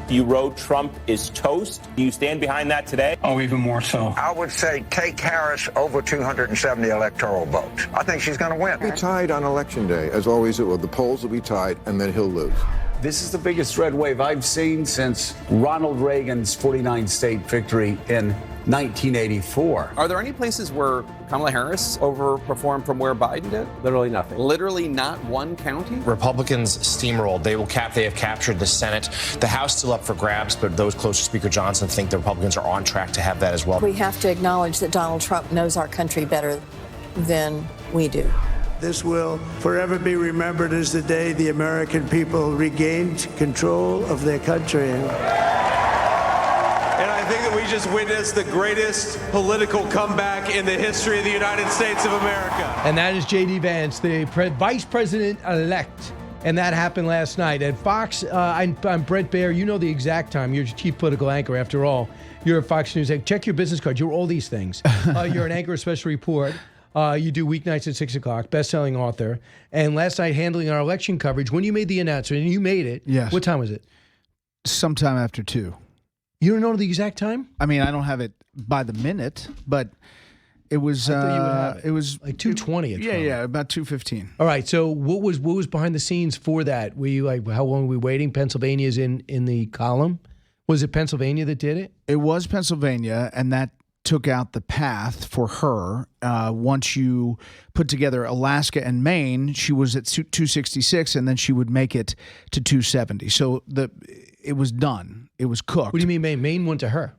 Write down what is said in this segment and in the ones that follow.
You wrote Trump is toast. Do you stand behind that today? Oh, even more so. I would say take Harris over 270 electoral votes. I think she's going to win. Be tied on Election Day. As always, it will. The polls will be tied, and then he'll lose. This is the biggest red wave I've seen since Ronald Reagan's 49-state victory in 1984. Are there any places where Kamala Harris overperformed from where Biden did? Literally nothing. Literally not one county? Republicans steamrolled. They have captured the Senate. The House still up for grabs, but those close to Speaker Johnson think the Republicans are on track to have that as well. We have to acknowledge that Donald Trump knows our country better than we do. This will forever be remembered as the day the American people regained control of their country. And I think that we just witnessed the greatest political comeback in the history of the United States of America. And that is J.D. Vance, the vice president-elect. And that happened last night. At Fox, I'm Bret Baier. You know the exact time. You're chief political anchor, after all. You're at Fox News. Check your business card. You're all these things. You're an anchor of Special Report. You do weeknights at 6 o'clock, best-selling author. And last night, handling our election coverage, when you made the announcement, and you made it, yes. What time was it? Sometime after 2. You don't know the exact time? I mean, I don't have it by the minute, but it was. I thought you would have it. It was like 2:20. Yeah, about 2:15. All right. So what was behind the scenes for that? Were you like, how long were we waiting? Pennsylvania's in the column. Was it Pennsylvania that did it? It was Pennsylvania, and that took out the path for her. Once you put together Alaska and Maine, she was at 266, and then she would make it to 270. So it was done. It was cooked. What do you mean Maine? Maine went to her.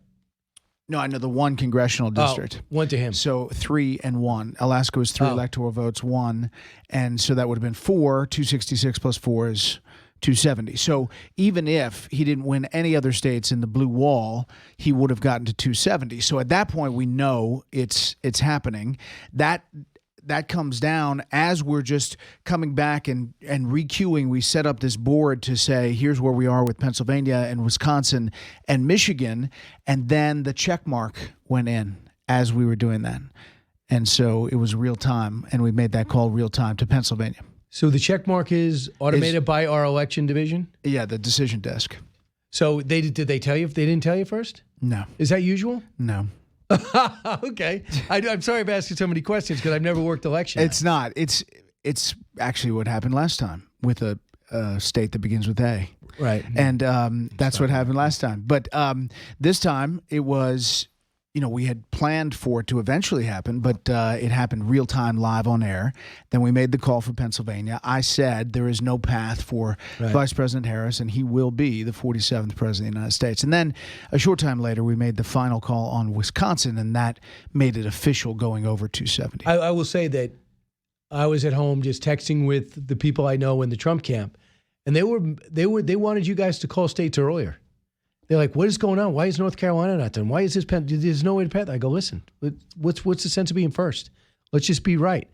No, I know the one congressional district. Went to him. So 3 and 1. Alaska was 3 electoral votes, 1. And so that would have been 4. 266 plus 4 is 270. So even if he didn't win any other states in the blue wall, he would have gotten to 270. So at that point, we know it's happening. That comes down as we're just coming back and requeuing. We set up this board to say, here's where we are with Pennsylvania and Wisconsin and Michigan. And then the check mark went in as we were doing that. And so it was real time. And we made that call real time to Pennsylvania. So the check mark is automated by our election division? Yeah, the decision desk. So did they tell you? If they didn't tell you first? No. Is that usual? No. Okay. I'm sorry for asking so many questions because I've never worked election. It's not. It's actually what happened last time with a state that begins with A. Right. And that's what happened last time. But this time it was, we had planned for it to eventually happen, but it happened real time live on air. Then we made the call for Pennsylvania. I said there is no path for Vice President Harris, and he will be the 47th president of the United States. And then a short time later, we made the final call on Wisconsin, and that made it official going over 270. I will say that I was at home just texting with the people I know in the Trump camp, and they wanted you guys to call states earlier. They're like, what is going on? Why is North Carolina not done? Why is this there's no way to pass? I go, listen, what's the sense of being first? Let's just be right.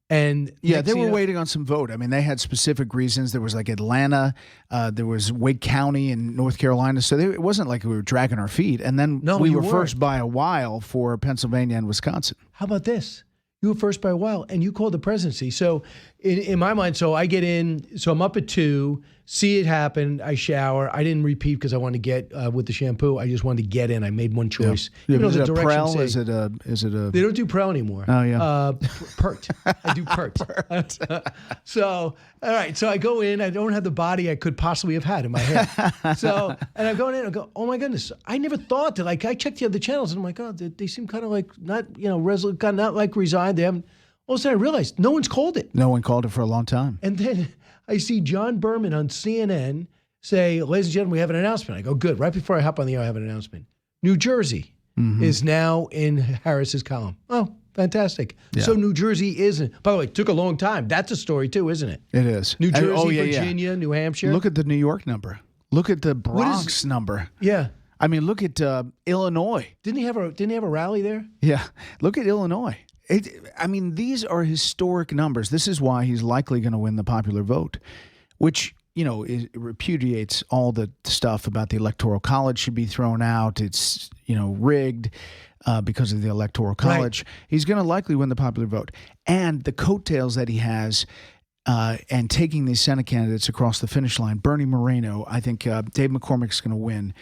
And yeah, they were waiting on some vote. I mean, they had specific reasons. There was like Atlanta, there was Wake County in North Carolina. So it wasn't like we were dragging our feet. And then we were first by a while for Pennsylvania and Wisconsin. How about this? You were first by a while, and you called the presidency. So in my mind, so I get in, so I'm up at 2, see it happen, I shower. I didn't repeat because I wanted to get with the shampoo. I just wanted to get in. I made one choice. Yeah. Is it a Prel? Is it a? They don't do Prel anymore. Oh, yeah. Pert. I do Pert. So, all right. So I go in. I don't have the body I could possibly have had in my head. So, and I'm going in. I go, oh, my goodness. I never thought that. Like, I checked the other channels, and I'm like, oh, they seem kind of like not, resolute, not like resigned. They haven't. All of a sudden, I realized no one's called it. No one called it for a long time. And then I see John Berman on CNN say, ladies and gentlemen, we have an announcement. I go, good. Right before I hop on the air, I have an announcement. New Jersey is now in Harris's column. Oh, fantastic. Yeah. So New Jersey isn't. By the way, it took a long time. That's a story, too, isn't it? It is. New Jersey, Virginia, New Hampshire. Look at the New York number. Look at the Bronx number. Yeah. I mean, look at Illinois. Didn't he have a rally there? Yeah. Look at Illinois. These are historic numbers. This is why he's likely going to win the popular vote, which, it repudiates all the stuff about the Electoral College should be thrown out. It's, rigged because of the Electoral College. Right. He's going to likely win the popular vote. And the coattails that he has, and taking these Senate candidates across the finish line. Bernie Moreno, I think Dave McCormick's going to win.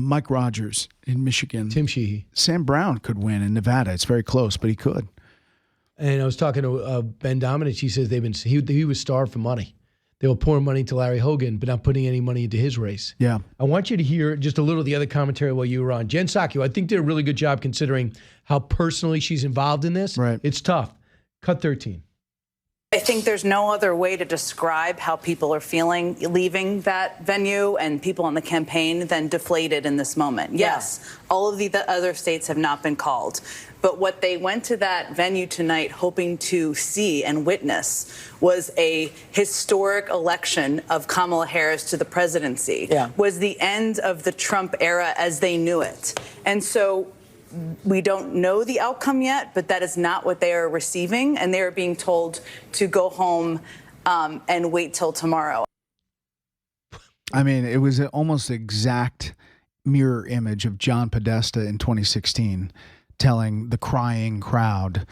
Mike Rogers in Michigan. Tim Sheehy. Sam Brown could win in Nevada. It's very close, but he could. And I was talking to Ben Domenech. He says he was starved for money. They were pouring money into Larry Hogan, but not putting any money into his race. Yeah. I want you to hear just a little of the other commentary while you were on. Jen Psaki, I think did a really good job considering how personally she's involved in this. Right. It's tough. Cut 13. I think there's no other way to describe how people are feeling leaving that venue and people on the campaign than deflated in this moment. Yes, all of the other states have not been called. But what they went to that venue tonight hoping to see and witness was a historic election of Kamala Harris to the presidency, was the end of the Trump era as they knew it. And so we don't know the outcome yet, but that is not what they are receiving. And they are being told to go home and wait till tomorrow. I mean, it was an almost exact mirror image of John Podesta in 2016 telling the crying crowd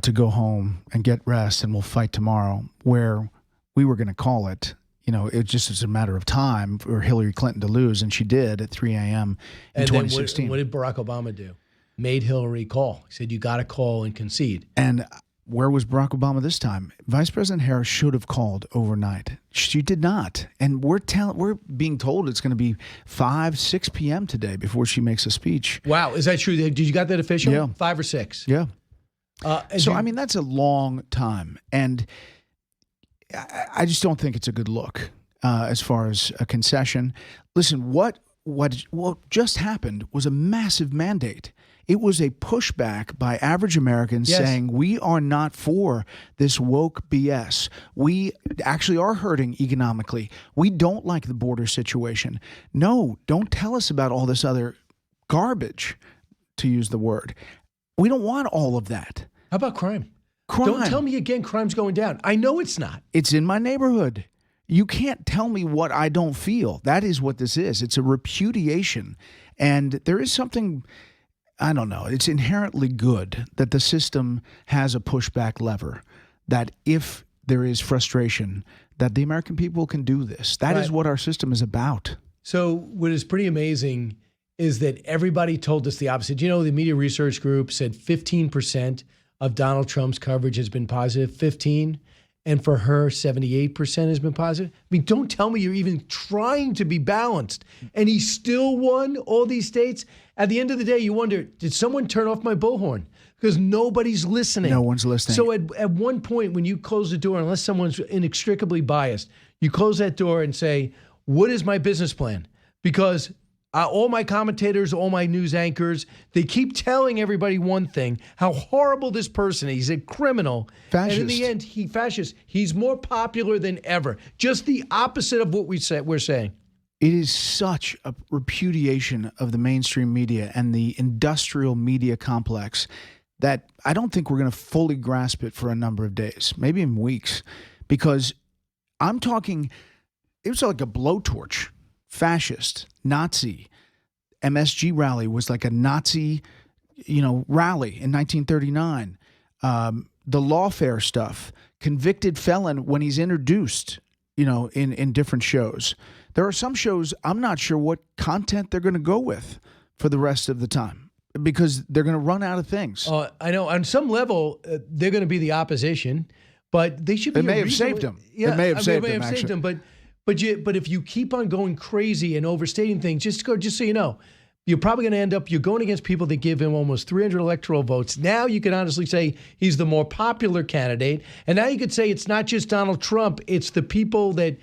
to go home and get rest and we'll fight tomorrow, where we were going to call it. You know, it just was a matter of time for Hillary Clinton to lose, and she did at 3 a.m. in 2016. What did Barack Obama do? Made Hillary call. He said, you got to call and concede. And where was Barack Obama this time? Vice President Harris should have called overnight. She did not. And we're being told it's going to be 5, 6 p.m. today before she makes a speech. Wow. Is that true? Did you got that official? Yeah. 5 or 6? Yeah. I mean, that's a long time. And I just don't think it's a good look as far as a concession. Listen, what just happened was a massive mandate. It was a pushback by average Americans saying, we are not for this woke BS. We actually are hurting economically. We don't like the border situation. No, don't tell us about all this other garbage, to use the word. We don't want all of that. How about crime? Crime. Don't tell me again crime's going down. I know it's not. It's in my neighborhood. You can't tell me what I don't feel. That is what this is. It's a repudiation. And there is something, I don't know, it's inherently good that the system has a pushback lever, that if there is frustration, that the American people can do this. That is what our system is about. So what is pretty amazing is that everybody told us the opposite. You know, the media research group said 15% of Donald Trump's coverage has been positive, 15%. And for her, 78% has been positive. I mean, don't tell me you're even trying to be balanced. And he still won all these states. At the end of the day, you wonder, did someone turn off my bullhorn? Because nobody's listening. No one's listening. So at one point, when you close the door, unless someone's inextricably biased, you close that door and say, what is my business plan? Because all my commentators, all my news anchors, they keep telling everybody one thing, how horrible this person is. He's a criminal. Fascist. And in the end, fascist. He's more popular than ever. Just the opposite of what we're saying. It is such a repudiation of the mainstream media and the industrial media complex that I don't think we're going to fully grasp it for a number of days, maybe in weeks, because I'm talking, it was like a blowtorch. Fascist, Nazi, MSG rally was like a Nazi, rally in 1939. The lawfare stuff, convicted felon when he's introduced, in different shows. There are some shows I'm not sure what content they're going to go with for the rest of the time because they're going to run out of things. I know on some level they're going to be the opposition, but they should be. They may have saved him. Yeah, they may have saved him. But if you keep on going crazy and overstating things, just so you know, you're probably going to end up, you're going against people that give him almost 300 electoral votes. Now you can honestly say he's the more popular candidate. And now you could say it's not just Donald Trump, it's the people that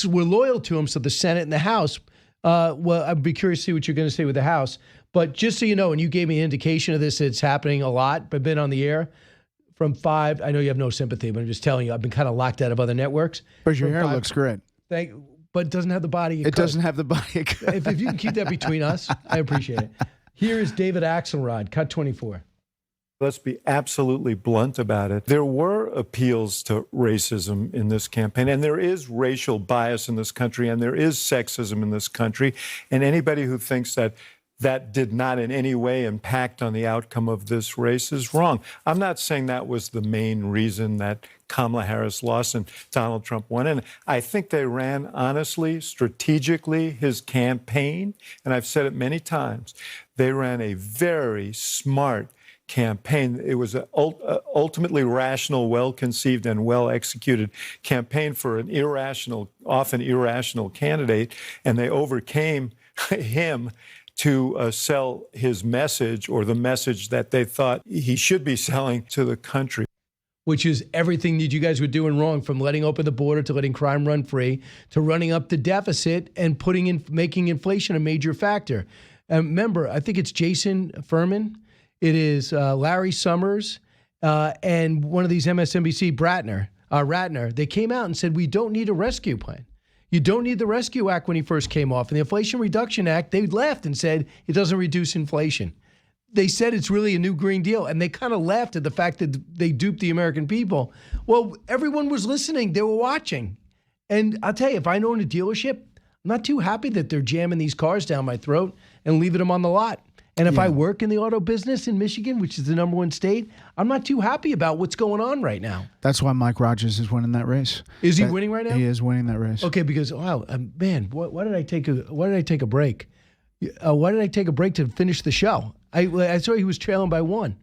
were loyal to him, so the Senate and the House. Well, I'd be curious to see what you're going to say with the House. But just so you know, and you gave me an indication of this, it's happening a lot, but been on the air. From 5, I know you have no sympathy, but I'm just telling you, I've been kind of locked out of other networks. But your hair looks great. But it doesn't have the body. It doesn't have the body. If you can keep that between us, I appreciate it. Here is David Axelrod, cut 24. Let's be absolutely blunt about it. There were appeals to racism in this campaign, and there is racial bias in this country, and there is sexism in this country. And anybody who thinks that that did not in any way impact on the outcome of this race is wrong. I'm not saying that was the main reason that Kamala Harris lost and Donald Trump won. And I think they ran honestly, strategically, his campaign. And I've said it many times. They ran a very smart campaign. It was an ultimately rational, well-conceived, and well-executed campaign for an irrational, often irrational candidate. And they overcame him to sell his message, or the message that they thought he should be selling to the country. Which is everything that you guys were doing wrong, from letting open the border to letting crime run free to running up the deficit and making inflation a major factor. Remember, I think it's Jason Furman, it is Larry Summers, and one of these MSNBC, Ratner. They came out and said, we don't need a rescue plan. You don't need the Rescue Act when he first came off. And the Inflation Reduction Act, they laughed and said it doesn't reduce inflation. They said it's really a new Green Deal, and they kind of laughed at the fact that they duped the American people. Well, everyone was listening. They were watching. And I'll tell you, if I own a dealership, I'm not too happy that they're jamming these cars down my throat and leaving them on the lot. And if I work in the auto business in Michigan, which is the #1 state, I'm not too happy about what's going on right now. That's why Mike Rogers is winning that race. Is he winning right now? He is winning that race. Okay, because wow, man, why did I take a break? Why did I take a break to finish the show? I saw he was trailing by one.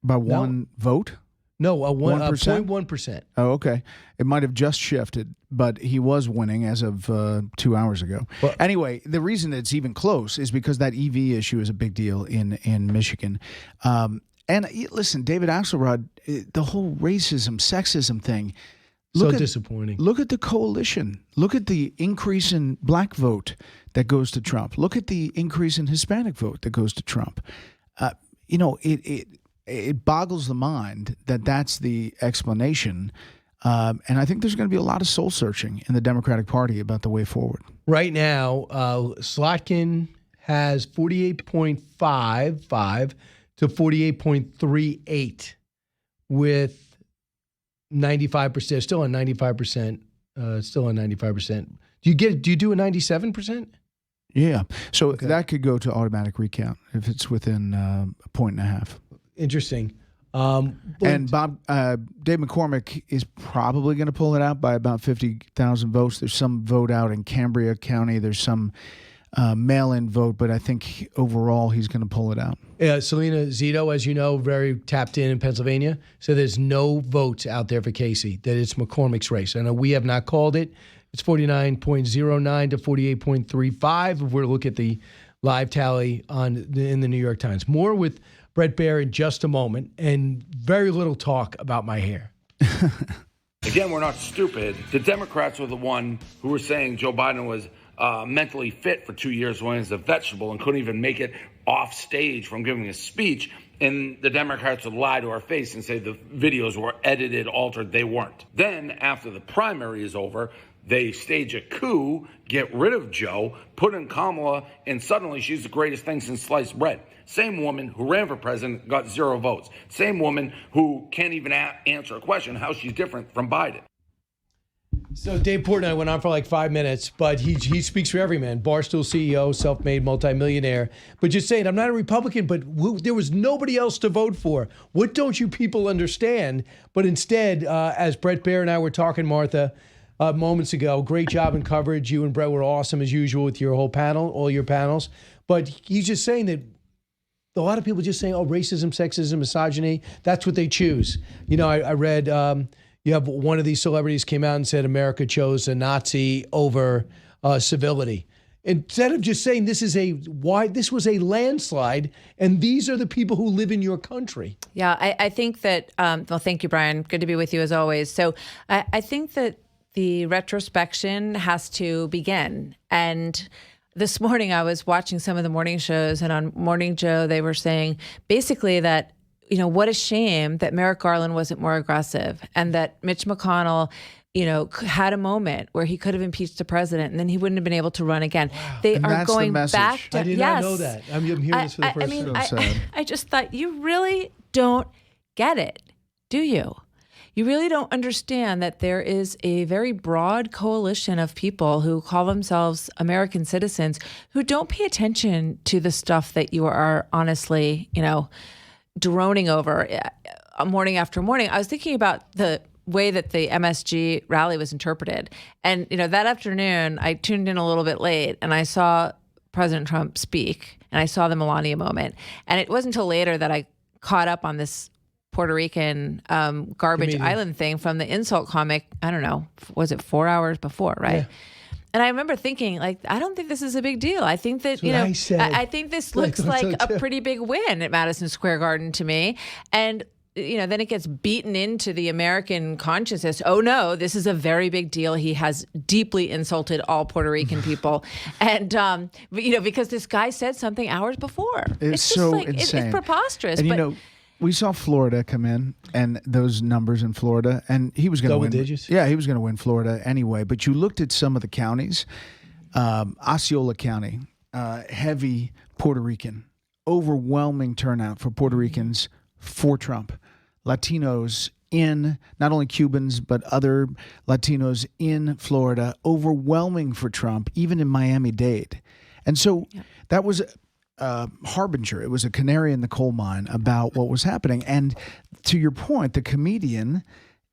By one vote? No, 1%? 0.1%. Oh, okay. It might have just shifted, but he was winning as of 2 hours ago. Well, anyway, the reason it's even close is because that EV issue is a big deal in Michigan. And listen, David Axelrod, the whole racism, sexism thing. Disappointing. Look at the coalition. Look at the increase in black vote that goes to Trump. Look at the increase in Hispanic vote that goes to Trump. It boggles the mind that that's the explanation. And I think there's going to be a lot of soul searching in the Democratic Party about the way forward. Right now, Slotkin has 48.55 to 48.38 with 95%, still on 95%, still on 95%. Do you do a 97%? Yeah. So that could go to automatic recount if it's within a point and a half. Interesting. And Dave McCormick is probably going to pull it out by about 50,000 votes. There's some vote out in Cambria County. There's some mail-in vote, but I think overall he's going to pull it out. Selena Zito, as you know, very tapped in Pennsylvania. So there's no votes out there for Casey, that it's McCormick's race. I know we have not called it. It's 49.09 to 48.35 if we're to look at the live tally in the New York Times. More with Bret Baier in just a moment, and very little talk about my hair. Again, we're not stupid. The Democrats were the one who were saying Joe Biden was mentally fit for 2 years when he was a vegetable and couldn't even make it off stage from giving a speech. And the Democrats would lie to our face and say the videos were edited, altered. They weren't. Then, after the primary is over, they stage a coup, get rid of Joe, put in Kamala, and suddenly she's the greatest thing since sliced bread. Same woman who ran for president got 0 votes. Same woman who can't even answer a question how she's different from Biden. So Dave Portnoy went on for like 5 minutes, but he speaks for every man. Barstool CEO, self-made multimillionaire. But just saying, I'm not a Republican, but there was nobody else to vote for. What don't you people understand? But instead, as Bret Baier and I were talking, Martha, moments ago, great job in coverage. You and Bret were awesome as usual with your whole panel, all your panels. But he's just saying that a lot of people just saying, oh, racism, sexism, misogyny, that's what they choose. You know, I read... you have one of these celebrities came out and said America chose a Nazi over civility. Instead of just saying this was a landslide, and these are the people who live in your country. Yeah, I think that, well, thank you, Brian. Good to be with you as always. So I think that the retrospection has to begin. And this morning I was watching some of the morning shows, and on Morning Joe, they were saying basically that, you know, what a shame that Merrick Garland wasn't more aggressive, and that Mitch McConnell, you know, had a moment where he could have impeached the president and then he wouldn't have been able to run again. Wow. They and are going back to, I did not know that. I'm hearing this for the first time. I just thought, you really don't get it, do you? you really don't understand that there is a very broad coalition of people who call themselves American citizens who don't pay attention to the stuff that you are honestly, droning over morning after morning. I was thinking about the way that the MSG rally was interpreted. And, that afternoon, I tuned in a little bit late and I saw President Trump speak and I saw the Melania moment. And it wasn't until later that I caught up on this Puerto Rican garbage island thing from the insult comic. I don't know, was it 4 hours before, right? Yeah. And I remember thinking, I don't think this is a big deal. I think that, I think this looks like a pretty big win at Madison Square Garden to me. And then it gets beaten into the American consciousness. Oh, no, this is a very big deal. He has deeply insulted all Puerto Rican people. And, because this guy said something hours before. It's so insane. It's preposterous. And, we saw Florida come in and those numbers in Florida, and he was going to win. Double digits? Yeah, he was going to win Florida anyway. But you looked at some of the counties, Osceola County, heavy Puerto Rican, overwhelming turnout for Puerto Ricans for Trump. Latinos in, not only Cubans, but other Latinos in Florida, overwhelming for Trump, even in Miami-Dade. And so that was a harbinger. It was a canary in the coal mine about what was happening. And to your point, the comedian,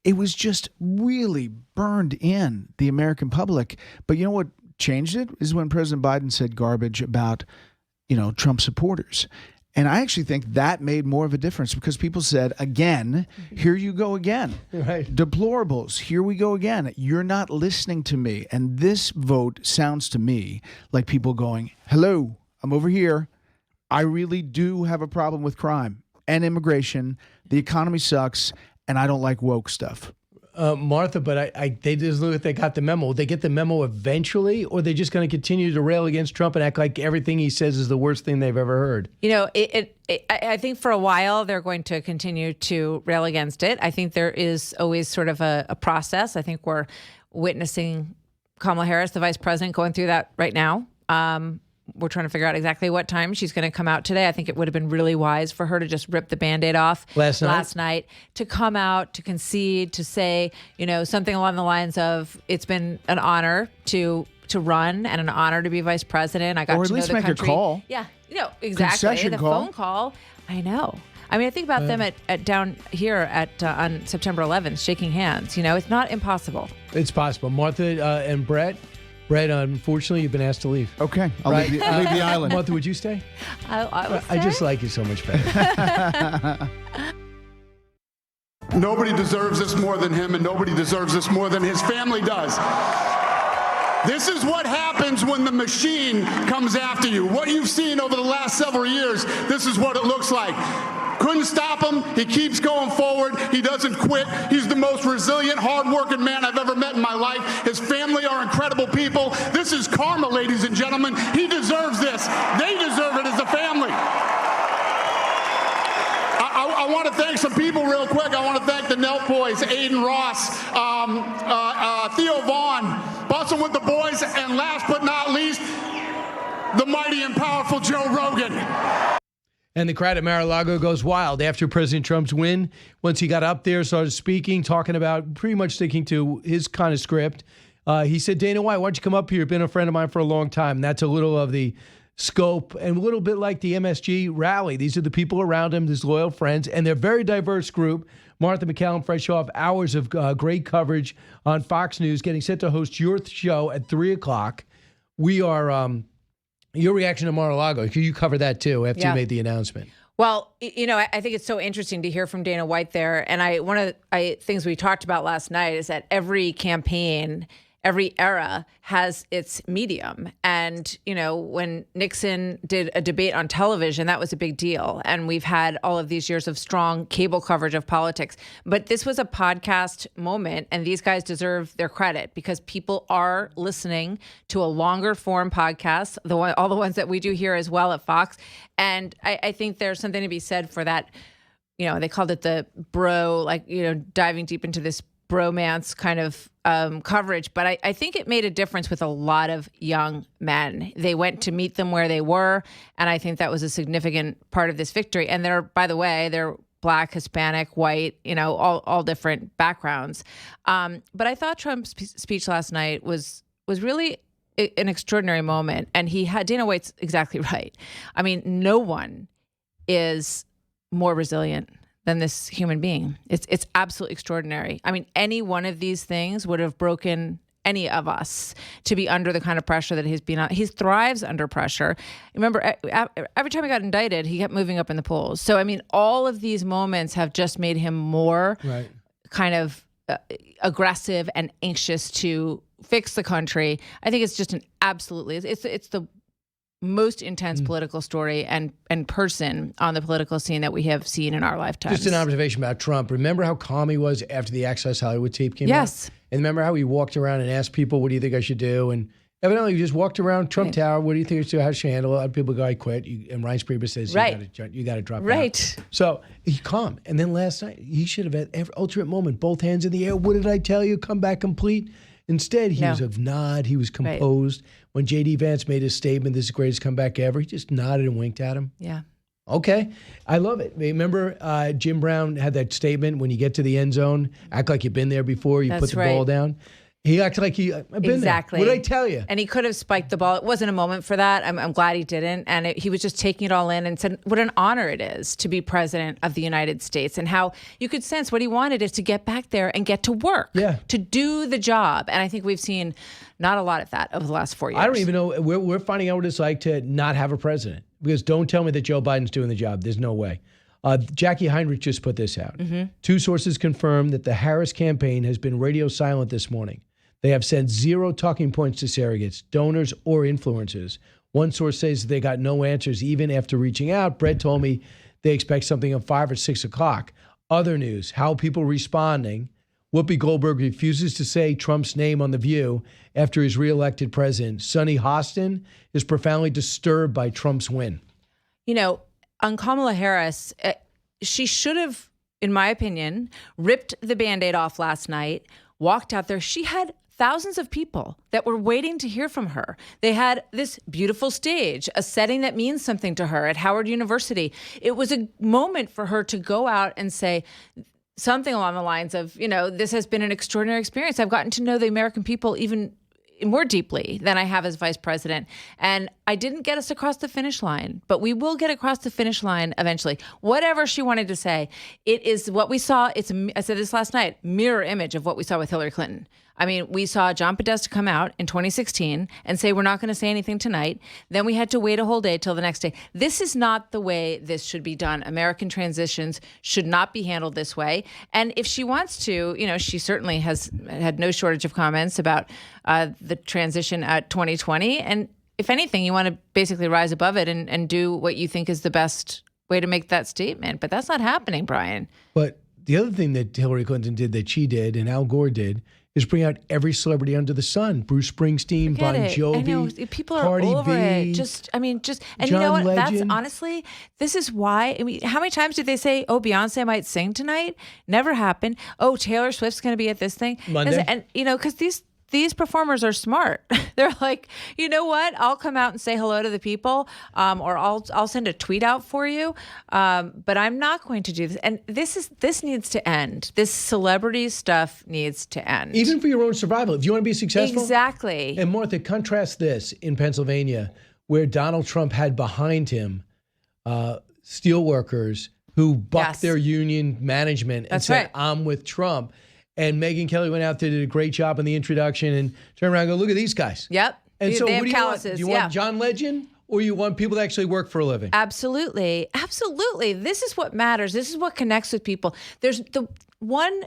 it was just really burned in the American public. But you know what changed it is when President Biden said garbage about, Trump supporters. And I actually think that made more of a difference because people said, again, here you go again. Right. Deplorables, here we go again. You're not listening to me. And this vote sounds to me like people going, hello, I'm over here. I really do have a problem with crime and immigration. The economy sucks, and I don't like woke stuff. Martha, but they just look like they got the memo. Will they get the memo eventually, or are they just going to continue to rail against Trump and act like everything he says is the worst thing they've ever heard? I think for a while they're going to continue to rail against it. I think there is always sort of a process. I think we're witnessing Kamala Harris, the vice president, going through that right now. We're trying to figure out exactly what time she's going to come out today. I think it would have been really wise for her to just rip the Band-Aid off last night, to come out, to concede, to say, something along the lines of, it's been an honor to run and an honor to be vice president. I got or to at least know the make country. A call. Yeah, exactly. Concession the call. Phone call. I know. I mean, I think about them at down here on September 11th, shaking hands. It's not impossible. It's possible. Martha and Bret, unfortunately, you've been asked to leave. Okay. I'll leave the island. Martha, would you stay? I would stay. I just like you so much better. Nobody deserves this more than him, and nobody deserves this more than his family does. This is what happens when the machine comes after you. What you've seen over the last several years, this is what it looks like. Couldn't stop him. He keeps going forward. He doesn't quit. He's the most resilient, hard-working man I've ever met in my life. His family are incredible people. This is karma, ladies and gentlemen. He deserves this. They deserve it as a family. I want to thank some people real quick. I want to thank the Nelk boys, Aiden Ross, Theo Vaughn, Bustin' with the Boys, and last but not least, the mighty and powerful Joe Rogan. And the crowd at Mar-a-Lago goes wild after President Trump's win. Once he got up there, started speaking, talking about pretty much sticking to his kind of script. He said, Dana White, why don't you come up here? You've been a friend of mine for a long time. And that's a little of the scope and a little bit like the MSG rally. These are the people around him, his loyal friends, and they're a very diverse group. Martha MacCallum, fresh off hours of great coverage on Fox News, getting set to host your show at 3 o'clock. We are... your reaction to Mar-a-Lago, you cover that too after you made the announcement. Well, I think it's so interesting to hear from Dana White there. And one of the things we talked about last night is that every campaign, every era has its medium. And, when Nixon did a debate on television, that was a big deal. And we've had all of these years of strong cable coverage of politics. But this was a podcast moment, and these guys deserve their credit because people are listening to a longer form podcast, all the ones that we do here as well at Fox. And I think there's something to be said for that. They called it the diving deep into this bromance kind of coverage, but I think it made a difference with a lot of young men. They went to meet them where they were, and I think that was a significant part of this victory. And by the way, they're Black, Hispanic, white, all different backgrounds. But I thought Trump's speech last night was really an extraordinary moment. And Dana White's exactly right. I mean, no one is more resilient than this human being. It's absolutely extraordinary. I mean, any one of these things would have broken any of us to be under the kind of pressure that he's been on. He thrives under pressure. Remember, every time he got indicted, he kept moving up in the polls. So, I mean, all of these moments have just made him more kind of aggressive and anxious to fix the country. I think it's just it's the most intense political story and person on the political scene that we have seen in our lifetimes. Just an observation about Trump. Remember how calm he was after the Access Hollywood tape came out? Yes. And remember how he walked around and asked people, what do you think I should do? And evidently he just walked around Trump Tower. What do you think I should do? How should I handle it? Other people go, I quit. And Ryan Spreber says, you got to drop out. So he's calm. And then last night, he should have had every ultimate moment, both hands in the air. What did I tell you? Come back complete. Instead, he was a nod. He was composed. When J.D. Vance made his statement, this is the greatest comeback ever, he just nodded and winked at him. Yeah. Okay. I love it. Remember Jim Brown had that statement, when you get to the end zone, act like you've been there before, you put the ball down. He acted like I've been there. What did I tell you? And he could have spiked the ball. It wasn't a moment for that. I'm glad he didn't. And he was just taking it all in and said what an honor it is to be president of the United States, and how you could sense what he wanted is to get back there and get to work, to do the job. And I think we've seen not a lot of that over the last 4 years. I don't even know. We're finding out what it's like to not have a president, because don't tell me that Joe Biden's doing the job. There's no way. Jackie Heinrich just put this out. Two sources confirm that the Harris campaign has been radio silent this morning. They have sent 0 talking points to surrogates, donors, or influencers. One source says they got no answers even after reaching out. Bret told me they expect something at 5 or 6 o'clock. Other news, how people responding. Whoopi Goldberg refuses to say Trump's name on The View after he's reelected president. Sonny Hostin is profoundly disturbed by Trump's win. On Kamala Harris, she should have, in my opinion, ripped the Band-Aid off last night, walked out there. She had thousands of people that were waiting to hear from her. They had this beautiful stage, a setting that means something to her at Howard University. It was a moment for her to go out and say something along the lines of, this has been an extraordinary experience. I've gotten to know the American people even more deeply than I have as vice president. And I didn't get us across the finish line, but we will get across the finish line eventually. Whatever she wanted to say, it is what we saw. I said this last night, mirror image of what we saw with Hillary Clinton. I mean, we saw John Podesta come out in 2016 and say, we're not going to say anything tonight. Then we had to wait a whole day till the next day. This is not the way this should be done. American transitions should not be handled this way. And if she wants to, she certainly has had no shortage of comments about the transition at 2020. And if anything, you want to basically rise above it and do what you think is the best way to make that statement. But that's not happening, Brian. But the other thing that Hillary Clinton did that she did and Al Gore did is bring out every celebrity under the sun. Bruce Springsteen, Bon Jovi, I know. People are Cardi over B, it. And John you know what? Legend. That's honestly, this is why. I mean, how many times did they say, Beyonce might sing tonight? Never happened. Taylor Swift's going to be at this thing. Monday. And because these performers are smart. They're like, you know what? I'll come out and say hello to the people, or I'll send a tweet out for you. But I'm not going to do this. And this needs to end. This celebrity stuff needs to end. Even for your own survival. If you want to be successful. Exactly. And Martha, contrast this in Pennsylvania, where Donald Trump had behind him steelworkers who bucked their union management and said, I'm with Trump. And Megyn Kelly went out there, did a great job in the introduction, and turned around and go, look at these guys. Yep. And so they what do you want? Do you want John Legend, or you want people that actually work for a living? Absolutely. Absolutely. This is what matters. This is what connects with people. There's the one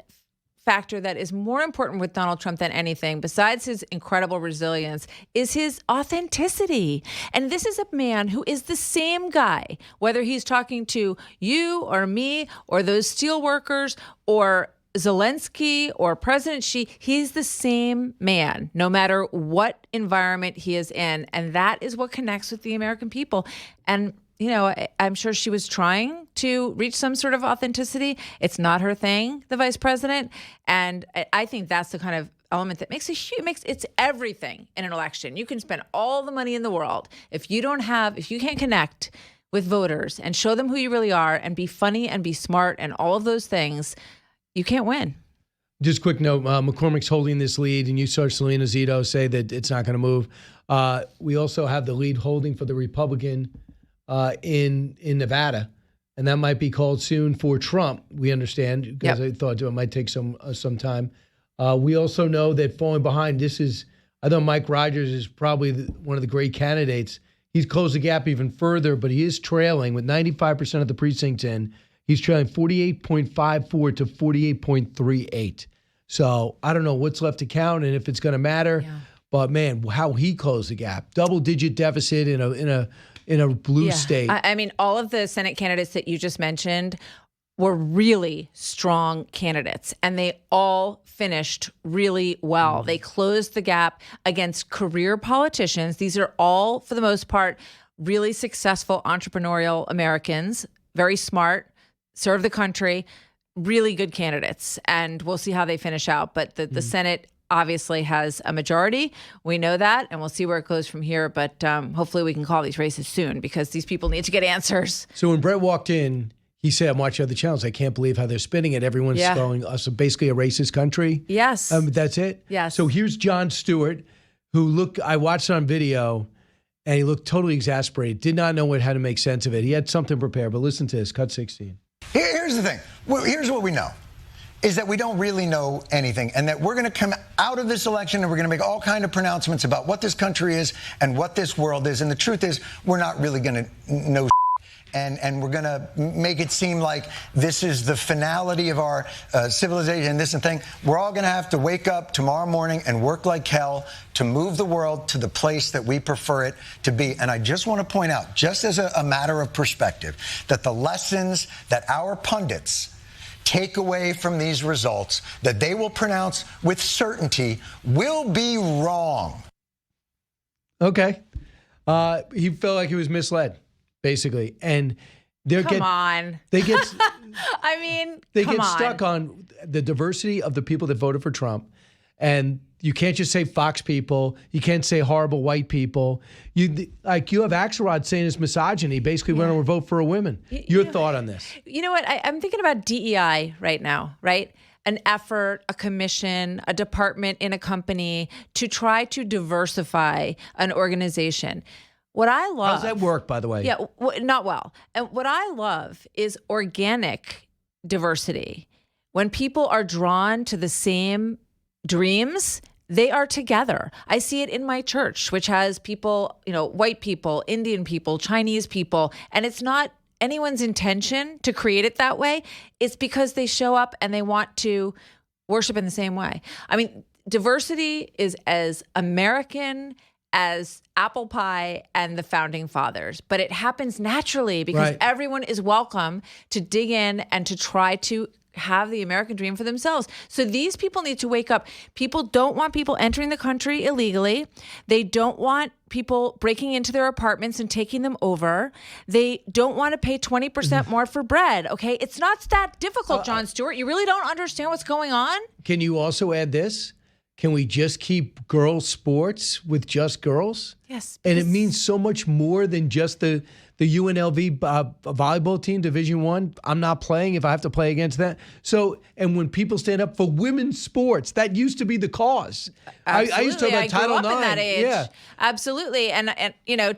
factor that is more important with Donald Trump than anything, besides his incredible resilience, is his authenticity. And this is a man who is the same guy, whether he's talking to you or me or those steel workers or Zelensky or President Xi, he's the same man, no matter what environment he is in. And that is what connects with the American people. And, I'm sure she was trying to reach some sort of authenticity. It's not her thing, the vice president. And I think that's the kind of element that makes it's everything in an election. You can spend all the money in the world. If you can't connect with voters and show them who you really are and be funny and be smart and all of those things, you can't win. Just quick note, McCormick's holding this lead, and you saw Selena Zito say that it's not going to move. We also have the lead holding for the Republican in Nevada, and that might be called soon for Trump, we understand, because I thought it might take some time. We also know that falling behind, I thought Mike Rogers is probably one of the great candidates. He's closed the gap even further, but he is trailing with 95% of the precincts in. He's trailing 48.54 to 48.38. So I don't know what's left to count and if it's going to matter. Yeah. But man, how he closed the gap, double-digit deficit in a blue state. I mean, all of the Senate candidates that you just mentioned were really strong candidates, and they all finished really well. They closed the gap against career politicians. These are all, for the most part, really successful entrepreneurial Americans, very smart, serve the country, really good candidates, and we'll see how they finish out. But the Senate obviously has a majority. We know that, and we'll see where it goes from here. But hopefully we can call these races soon because these people need to get answers. So when Bret walked in, he said, I'm watching other channels. I can't believe how they're spinning it. Everyone's calling us basically a racist country. Yes. That's it? Yes. So here's Jon Stewart, I watched on video, and he looked totally exasperated. Did not know how to make sense of it. He had something prepared, but listen to this, cut 16. Here's the thing. Here's what we know, is that we don't really know anything, and that we're going to come out of this election and we're going to make all kinds of pronouncements about what this country is and what this world is. And the truth is, we're not really going to know. And we're going to make it seem like this is the finality of our civilization and this and thing. We're all going to have to wake up tomorrow morning and work like hell to move the world to the place that we prefer it to be. And I just want to point out, just as a matter of perspective, that the lessons that our pundits take away from these results, that they will pronounce with certainty, will be wrong. Okay. He felt like he was misled, basically. And they get I mean, they get stuck on the diversity of the people that voted for Trump. And you can't just say Fox people. You can't say horrible white people. You have Axelrod saying it's misogyny. Basically, went on to vote for a woman. Your thought on this? You know what? I'm thinking about DEI right now, right? An effort, a commission, a department in a company to try to diversify an organization. What I love... How's that work, by the way? Yeah, not well. And what I love is organic diversity. When people are drawn to the same dreams, they are together. I see it in my church, which has people, white people, Indian people, Chinese people, and it's not anyone's intention to create it that way. It's because they show up and they want to worship in the same way. I mean, diversity is as American as apple pie and the founding fathers, but it happens naturally because everyone is welcome to dig in and to try to have the American dream for themselves. So these people need to wake up. People don't want people entering the country illegally. They don't want people breaking into their apartments and taking them over. They don't want to pay 20% more for bread. Okay. It's not that difficult, Jon Stewart. You really don't understand what's going on? Can you also add this? Can we just keep girls' sports with just girls? Yes. And it means so much more than just the UNLV volleyball team, Division I. I'm not playing if I have to play against that. So, and when people stand up for women's sports, that used to be the cause. I used to talk about Title IX. In that age. Yeah. Absolutely. And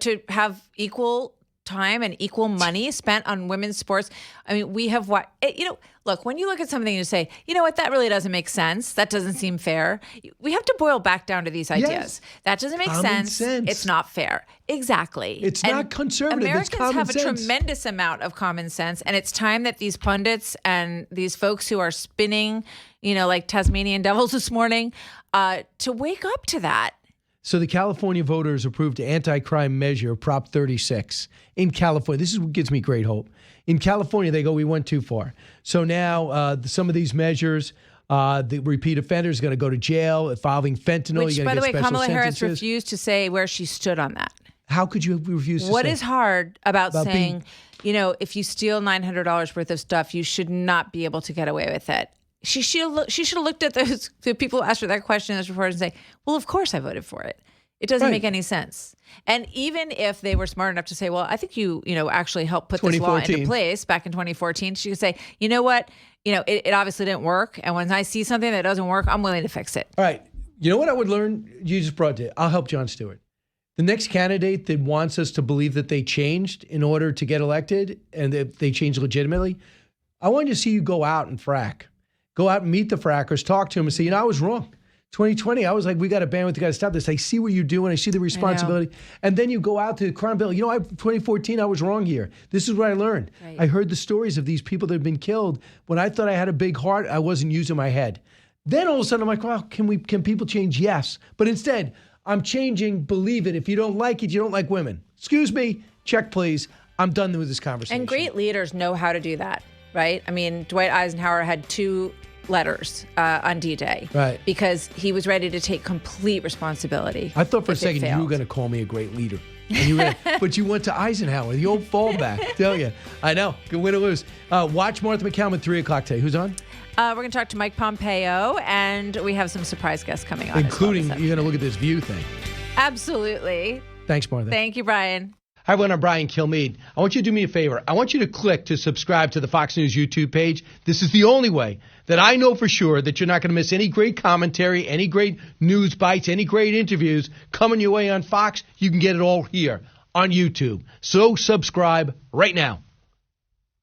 to have equal time and equal money spent on women's sports. I mean, we have look, when you look at something and you say, you know what, that really doesn't make sense. That doesn't seem fair. We have to boil back down to these ideas. Yes. That doesn't make sense. It's not fair. Exactly. It's not conservative. Americans it's common have sense. A tremendous amount of common sense, and it's time that these pundits and these folks who are spinning, like Tasmanian devils this morning, to wake up to that. So the California voters approved anti-crime measure, Prop 36, in California. This is what gives me great hope. In California, they go, we went too far. So now some of these measures, the repeat offender is going to go to jail involving fentanyl. Which, by the way, Kamala Harris refused to say where she stood on that. How could you refuse to say? What is hard about saying, if you steal $900 worth of stuff, you should not be able to get away with it? She should have looked at the people who asked her that question as reporters and say, well, of course I voted for it. It doesn't make any sense. And even if they were smart enough to say, well, I think you actually helped put this law into place back in 2014, she could say, you know what? It obviously didn't work. And when I see something that doesn't work, I'm willing to fix it. All right. You know what I would learn? You just brought it. I'll help Jon Stewart. The next candidate that wants us to believe that they changed in order to get elected and that they changed legitimately, I want to see you go out and frack. Go out and meet the frackers, talk to them and say, I was wrong. 2020, I was like, we got to ban it, we got to stop this. I see what you're doing. I see the responsibility. And then you go out to the crime bill. 2014, I was wrong here. This is what I learned. Right. I heard the stories of these people that have been killed. When I thought I had a big heart, I wasn't using my head. Then all of a sudden, I'm like, well, can people change? Yes. But instead, I'm changing, believe it. If you don't like it, you don't like women. Excuse me, check please. I'm done with this conversation. And great leaders know how to do that, right? I mean, Dwight Eisenhower had 2 letters on D-Day. Right. Because he was ready to take complete responsibility. I thought for a second you were going to call me a great leader. But you went to Eisenhower, the old fallback. Tell you. I know. Good win or lose. Watch Martha MacCallum at 3 o'clock today. Who's on? We're going to talk to Mike Pompeo, and we have some surprise guests coming on. Including, you're going to look at this View thing. Absolutely. Thanks, Martha. Thank you, Brian. Hi, everyone. I'm Brian Kilmeade. I want you to do me a favor. I want you to click to subscribe to the Fox News YouTube page. This is the only way that I know for sure that you're not going to miss any great commentary, any great news bites, any great interviews coming your way on Fox. You can get it all here on YouTube. So subscribe right now.